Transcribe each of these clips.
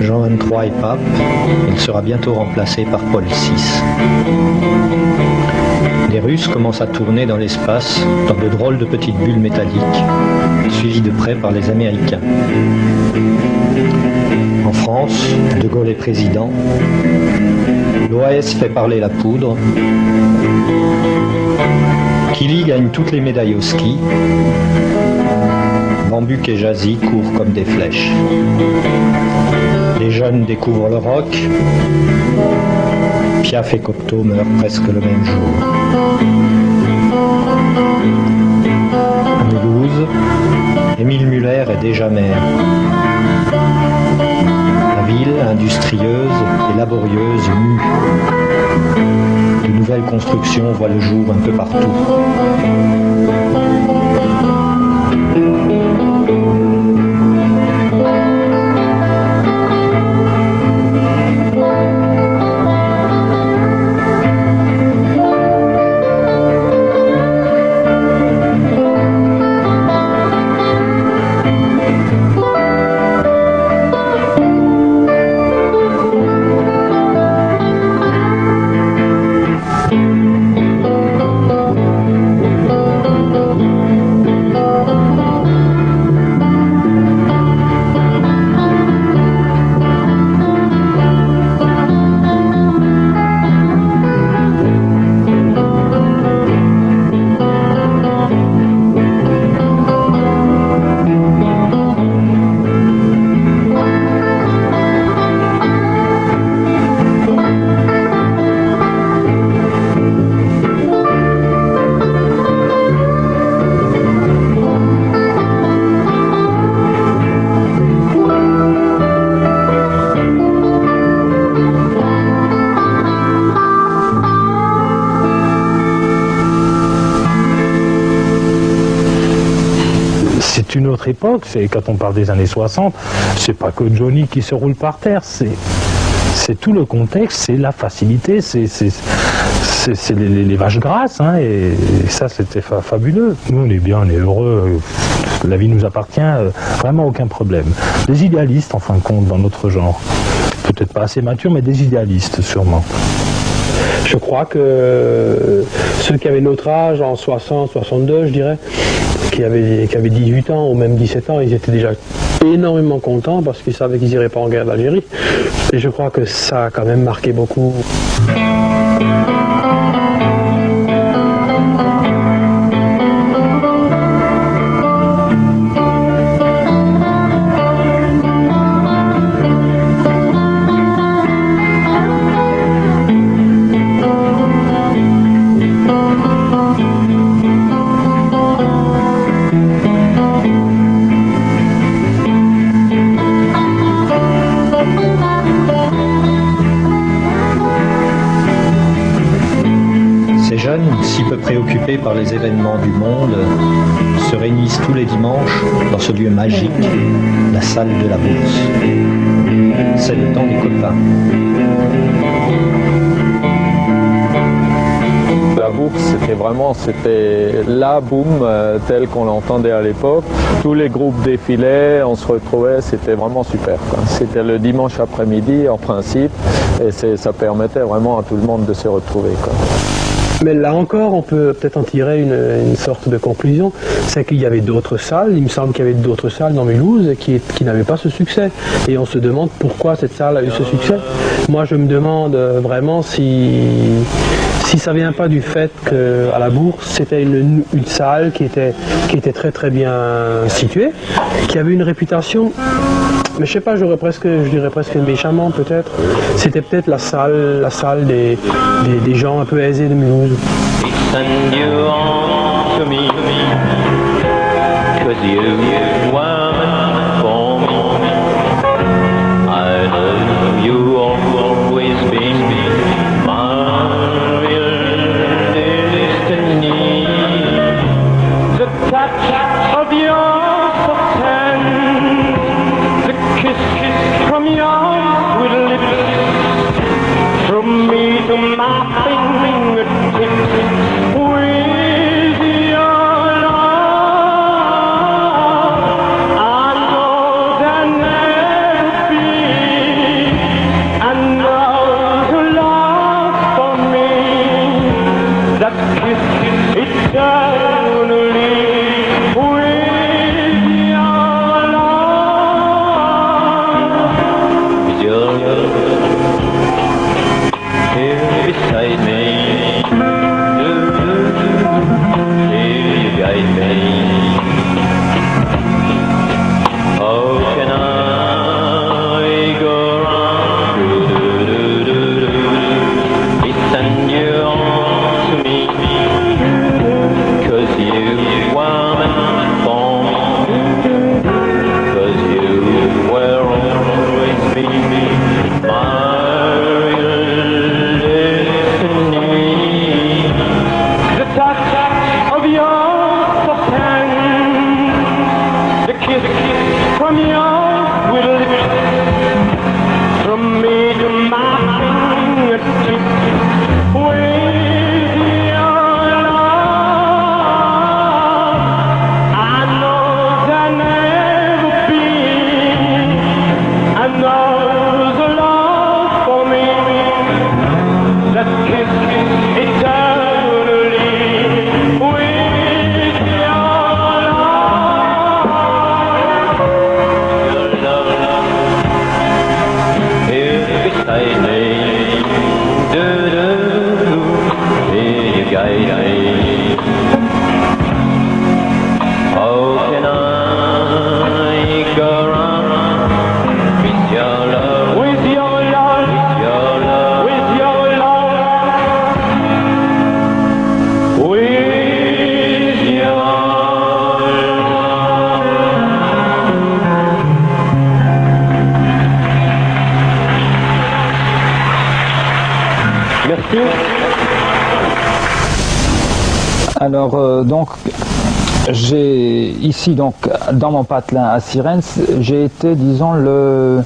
Jean XXIII est pape, il sera bientôt remplacé par Paul VI. Les Russes commencent à tourner dans l'espace, dans de drôles de petites bulles métalliques, suivies de près par les Américains. En France, De Gaulle est président, l'OAS fait parler la poudre, Killy gagne toutes les médailles au ski, Bambuck et Jazzy courent comme des flèches. Les jeunes découvrent le rock, Piaf et Cocteau meurent presque le même jour. À Mulhouse, Émile Muller est déjà maire. La ville, industrieuse et laborieuse, mue. De nouvelles constructions voient le jour un peu partout. C'est une autre époque, quand on parle des années 60, c'est pas que Johnny qui se roule par terre, c'est tout le contexte, c'est la facilité, c'est les vaches grasses, hein, et ça c'était fabuleux. Nous on est bien, on est heureux, la vie nous appartient, vraiment aucun problème. Des idéalistes en fin de compte dans notre genre, peut-être pas assez matures, mais des idéalistes sûrement. Je crois que ceux qui avaient notre âge, en 60, 62 je dirais, qui avaient 18 ans ou même 17 ans, ils étaient déjà énormément contents parce qu'ils savaient qu'ils n'iraient pas en guerre d'Algérie. Et je crois que ça a quand même marqué beaucoup. Si peu préoccupés par les événements du monde, se réunissent tous les dimanches dans ce lieu magique, la salle de la Bourse. C'est le temps des copains. La Bourse, c'était la boum telle qu'on l'entendait à l'époque. Tous les groupes défilaient, on se retrouvait, c'était vraiment super, quoi. C'était le dimanche après-midi en principe, et ça permettait vraiment à tout le monde de se retrouver, quoi. Mais là encore, on peut peut-être en tirer une sorte de conclusion, c'est qu'il y avait d'autres salles, il me semble qu'il y avait d'autres salles dans Mulhouse qui n'avaient pas ce succès. Et on se demande pourquoi cette salle a eu ce succès. Moi je me demande vraiment si ça vient pas du fait qu'à la Bourse, c'était une salle qui était très très bien située, qui avait une réputation, mais je sais pas, je dirais presque méchamment peut-être. C'était peut-être la salle des gens un peu aisés de Mulhouse. retour. Alors donc j'ai ici donc dans mon patelin à Sirens, j'ai été disons le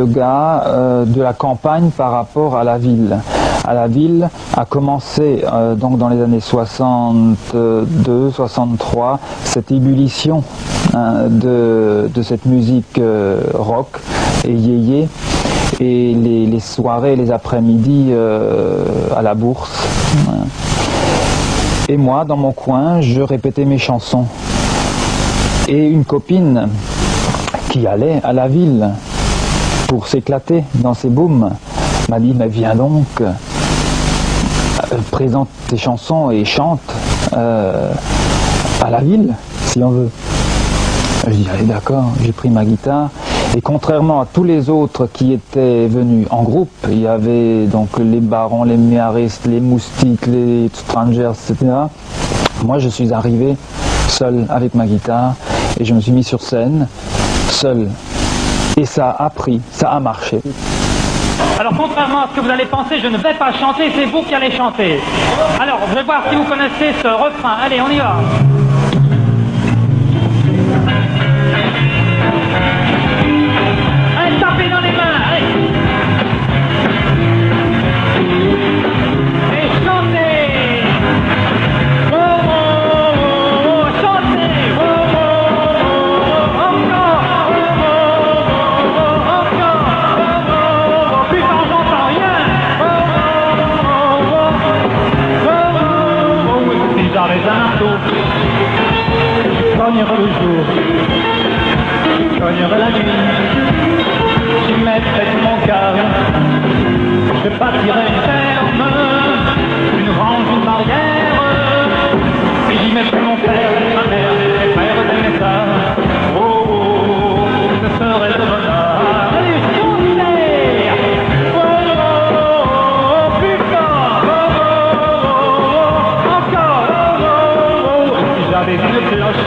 gars de la campagne par rapport à la ville. À la ville a commencé donc dans les années 62-63 cette ébullition de cette musique rock et yéyé, et les soirées, les après-midi à la bourse. Et moi, dans mon coin, je répétais mes chansons. Et une copine qui allait à la ville pour s'éclater dans ses booms m'a dit, mais viens donc, présente tes chansons et chante à la ville, si on veut. Je dis, allez d'accord, j'ai pris ma guitare. Et contrairement à tous les autres qui étaient venus en groupe, il y avait donc les Barons, les Méharistes, les Moustiques, les Strangers, etc. Moi, je suis arrivé seul avec ma guitare et je me suis mis sur scène, seul. Et ça a pris, ça a marché. Alors, contrairement à ce que vous allez penser, je ne vais pas chanter, c'est vous qui allez chanter. Alors, je vais voir si vous connaissez ce refrain. Allez, on y va. Tapez dans les mains, allez. Et chantez. Oh, oh, oh, oh, chantez. Oh, oh, oh, encore. Oh, oh, oh, encore. Oh, oh, putain, j'entends rien. Oh, oh, oh, oh, oh, si j'avais un marteau, je cognerais le jour, je cognerais la nuit. J'y mettrais tout mon cœur, je bâtirais une ferme, une grange, une barrière, et j'y mettrais mon père, ma mère, mes frères et mes sœurs. Oh, oh, oh, ce serait le bonheur. Allez, chantez. Oh, oh, oh, plus fort. Oh, oh, oh, encore. Oh, oh, oh, si j'avais une cloche,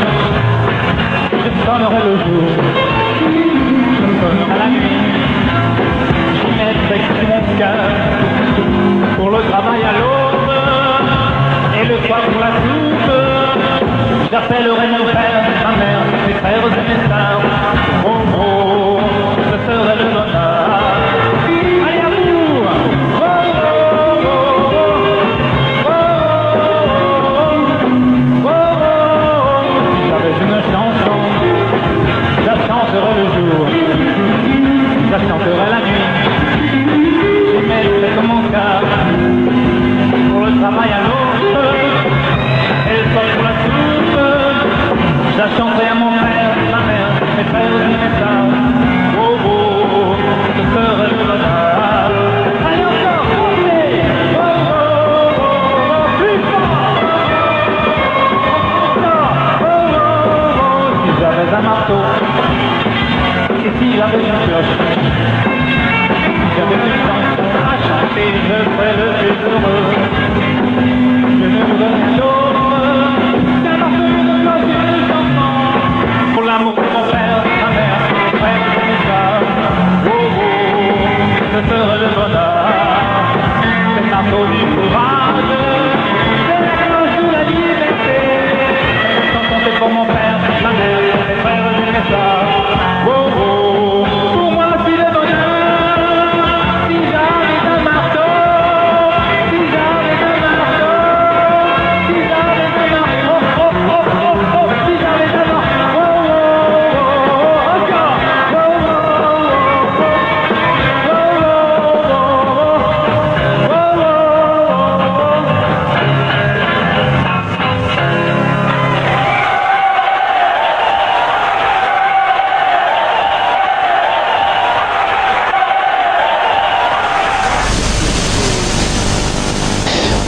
je sonnerais le jour, je sonnerais la nuit. Avec mon cœur, pour le travail à l'aube, et le soir pour la soupe, j'appellerai mon père, ma mère, mes frères et mes sœurs. Oh, oh, ce serait le bonheur. Allez, à vous. Oh, oh, oh, oh, oh, oh, si j'avais une chanson, la chanterais le jour, la chanterais la nuit. C'est mon cœur, pour le travail à l'autre, et le soir pour la soupe, je chanterai à mon père, ma mère, mes frères et mes sœurs. Oh, oh, oh, ce serait le bonheur. Allez encore, chantez. Oh, oh, oh, plus fort. Encore. Oh, oh, oh, si j'avais un marteau, et si j'avais une cloche, j'avais une chanson à chanter, je serais le plus heureux. Je ne voudrais rien d'autre qu'un marteau, une cloche et une chanson, pour l'amour de mon père, ma mère, mes frères et mes sœurs. Oh, oh, ce serait le bonheur. C'est le marteau du courage, c'est la cloche de la liberté. Cette chanson c'est pour mon père, ma mère, mes frères et mes sœurs. Oh, oh, pour moi c'est le bonheur.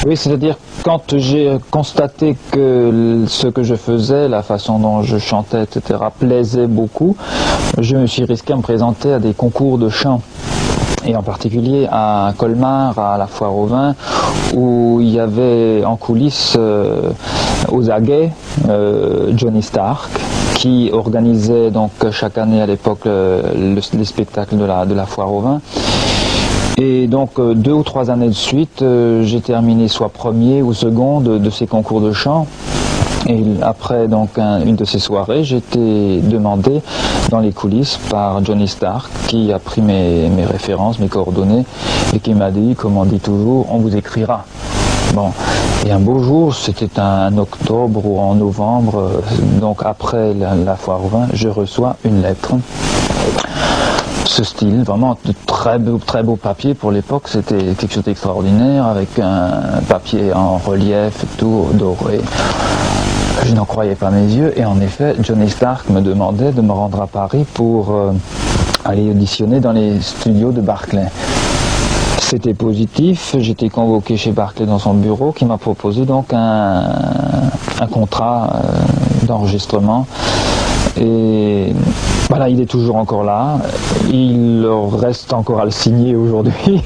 Oui, c'est-à-dire quand j'ai constaté que ce que je faisais, la façon dont je chantais, etc., plaisait beaucoup, je me suis risqué à me présenter à des concours de chant. Et en particulier à Colmar, à la Foire au Vin, où il y avait en coulisses, aux aguets, Johnny Stark, qui organisait donc chaque année à l'époque les spectacles de la Foire au Vin. Et donc 2 ou 3 années de suite, j'ai terminé soit premier ou second de ces concours de chant. Et après donc une de ces soirées, j'ai été demandé dans les coulisses par Johnny Stark, qui a pris mes références, mes coordonnées, et qui m'a dit, comme on dit toujours, on vous écrira. Bon, et un beau jour, c'était en octobre ou en novembre, donc après la foire au vin, je reçois une lettre. Ce style, vraiment de très beau papier pour l'époque, c'était quelque chose d'extraordinaire, avec un papier en relief et tout, doré. Je n'en croyais pas mes yeux, et en effet, Johnny Stark me demandait de me rendre à Paris pour aller auditionner dans les studios de Barclay. C'était positif, j'étais convoqué chez Barclay dans son bureau, qui m'a proposé donc un contrat d'enregistrement. Et voilà, il est toujours encore là, il reste encore à le signer aujourd'hui.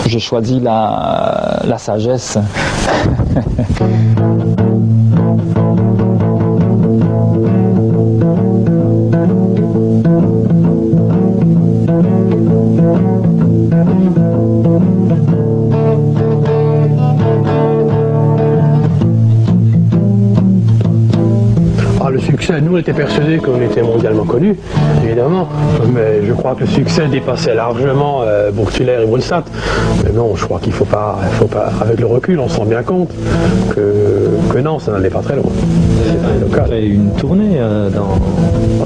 J'ai choisi la sagesse. Le succès, nous on était persuadés qu'on était mondialement connus, évidemment, mais je crois que le succès dépassait largement Burgtüller et Brunstatt. Mais non, je crois qu'il faut pas, avec le recul, on se rend bien compte que non, ça n'allait pas très loin. Vous avez fait une tournée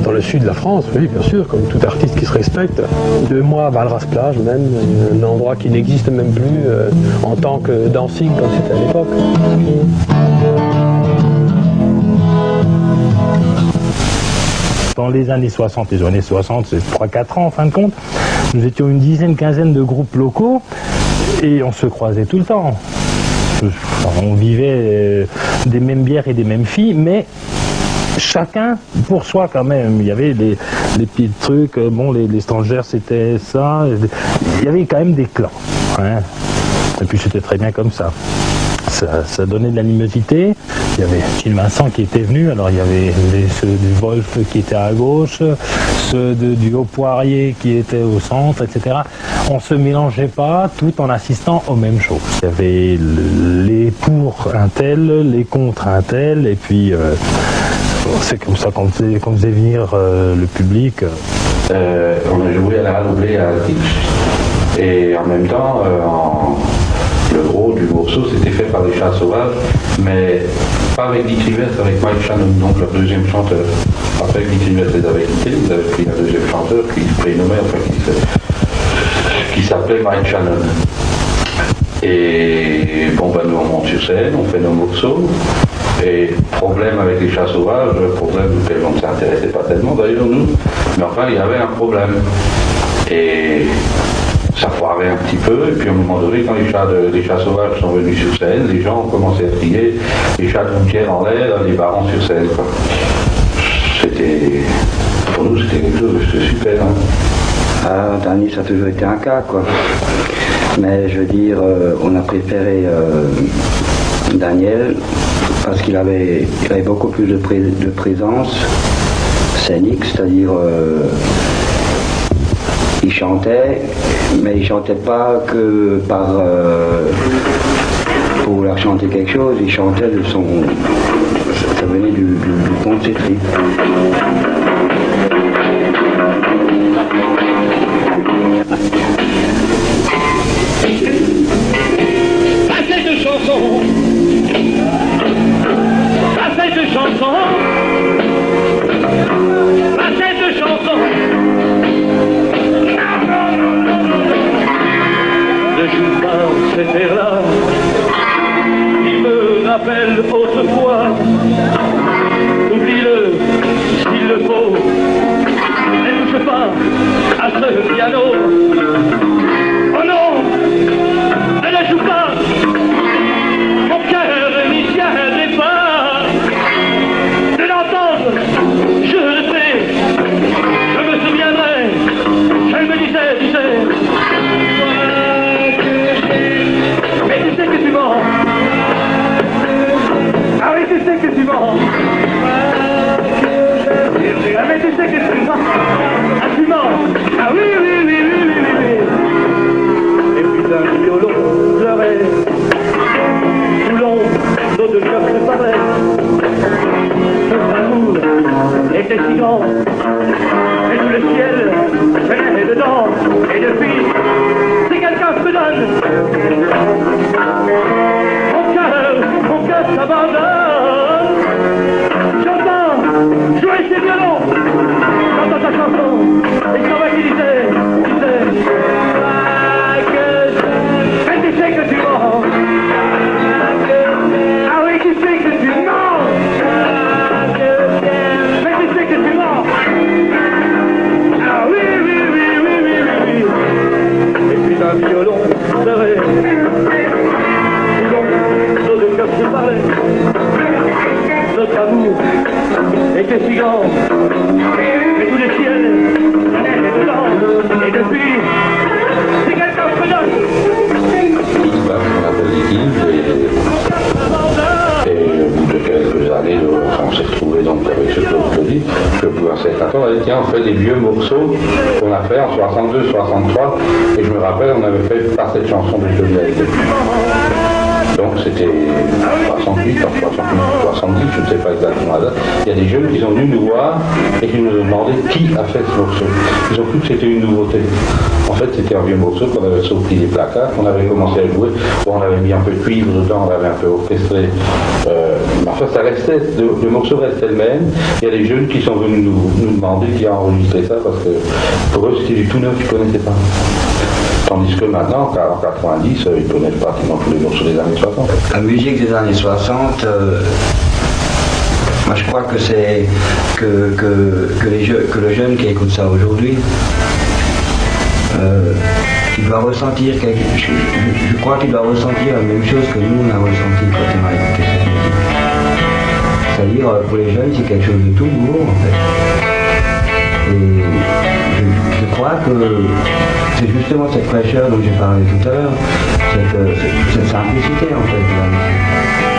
Dans le sud de la France, oui, bien sûr, comme tout artiste qui se respecte. 2 mois à Valras-Plage même, un endroit qui n'existe même plus en tant que dancing comme c'était à l'époque. Dans les années 60, c'est 3-4 ans en fin de compte, nous étions une dizaine, quinzaine de groupes locaux et on se croisait tout le temps. On vivait des mêmes bières et des mêmes filles, mais chacun pour soi quand même. Il y avait les petits trucs, bon, les strangers c'était ça, il y avait quand même des clans. Hein. Et puis c'était très bien comme ça. Ça donnait de l'animosité. Il y avait Gilles Vincent qui était venu, alors il y avait ceux du Wolf qui étaient à gauche, ceux du Haut-Poirier qui étaient au centre, etc. On ne se mélangeait pas tout en assistant aux mêmes choses. Il y avait les pour un tel, les contre un tel, et puis c'est comme ça qu'on faisait venir le public. On a joué à la Radoublée à Altix, et en même temps, le gros du morceau, c'était fait par les Chats Sauvages, mais pas avec Dick Rivers, avec Mike Shannon, donc leur deuxième chanteur. Après Dick Rivers les avait quittés, ils avaient pris un deuxième chanteur qui se prénommait, enfin qui s'appelait Mike Shannon. Et bon, ben nous on monte sur scène, on fait nos morceaux, et problème avec les Chats Sauvages, problème auquel on ne s'intéressait pas tellement d'ailleurs nous, mais enfin il y avait un problème. Et ça foirait un petit peu, et puis à un moment donné, quand les chats sauvages sont venus sur scène, les gens ont commencé à crier les chats de Gouttière en l'air, les barons sur scène, quoi. C'était, pour nous, c'était quelque chose de super. Hein. Danny, ça a toujours été un cas, quoi. Mais je veux dire, on a préféré Daniel parce qu'il avait beaucoup plus de présence scénique, c'est-à-dire il chantait, mais il chantait pas que pour leur chanter quelque chose, il chantait de son... ça venait du fond de ses tripes. Assez de chansons, assez de chansons, assez de chansons. Ne joue pas cet air-là, il me rappelle autrefois. Oublie-le s'il le faut, ne touche pas à ce piano. Oh non, ne la joue pas, mon cœur n'y tiendrait pas. De l'entendre, je le sais, je me souviendrai, je me disais, mais tu sais que tu mens. Ah oui, tu sais que tu mens. Ah mais tu sais que tu mens. Ah tu mens. Ah oui, oui, oui, oui. un violon serré. Souvent, nos deux cœurs se parlaient. Notre amour était si grand. Mais tous les ciels étaient dedans. Et depuis, c'est quelqu'un se donne. On appelle l'équipe et au bout de quelques années, on s'est retrouvé donc avec ce Claude Claudie, que pour un certain temps, on a dit tiens, on fait des vieux morceaux qu'on a fait en 62, 63, et je me rappelle, on avait fait pas cette chanson de Johnny Hallyday. Donc c'était 68, 70, je ne sais pas exactement la date. Il y a des jeunes qui sont venus nous voir et qui nous ont demandé qui a fait ce morceau. Ils ont cru que c'était une nouveauté. En fait, c'était un vieux morceau qu'on avait sorti des placards, qu'on avait commencé à jouer, où on avait mis un peu de cuivre dedans, on avait un peu orchestré. Mais enfin, ça restait, le morceau restait le même. Il y a des jeunes qui sont venus nous demander qui a enregistré ça, parce que pour eux, c'était du tout neuf, ils ne connaissaient pas. Tandis que maintenant, en 90, ils connaissent pratiquement tous les morceaux des années 60. La musique des années 60, moi je crois que c'est que le jeune qui écoute ça aujourd'hui, il doit ressentir je crois qu'il doit ressentir la même chose que nous on a ressenti quand on a écouté cette musique. C'est-à-dire pour les jeunes c'est quelque chose de tout nouveau en fait. Et je crois que c'est justement cette fraîcheur dont j'ai parlé tout à l'heure, cette simplicité en fait de la musique.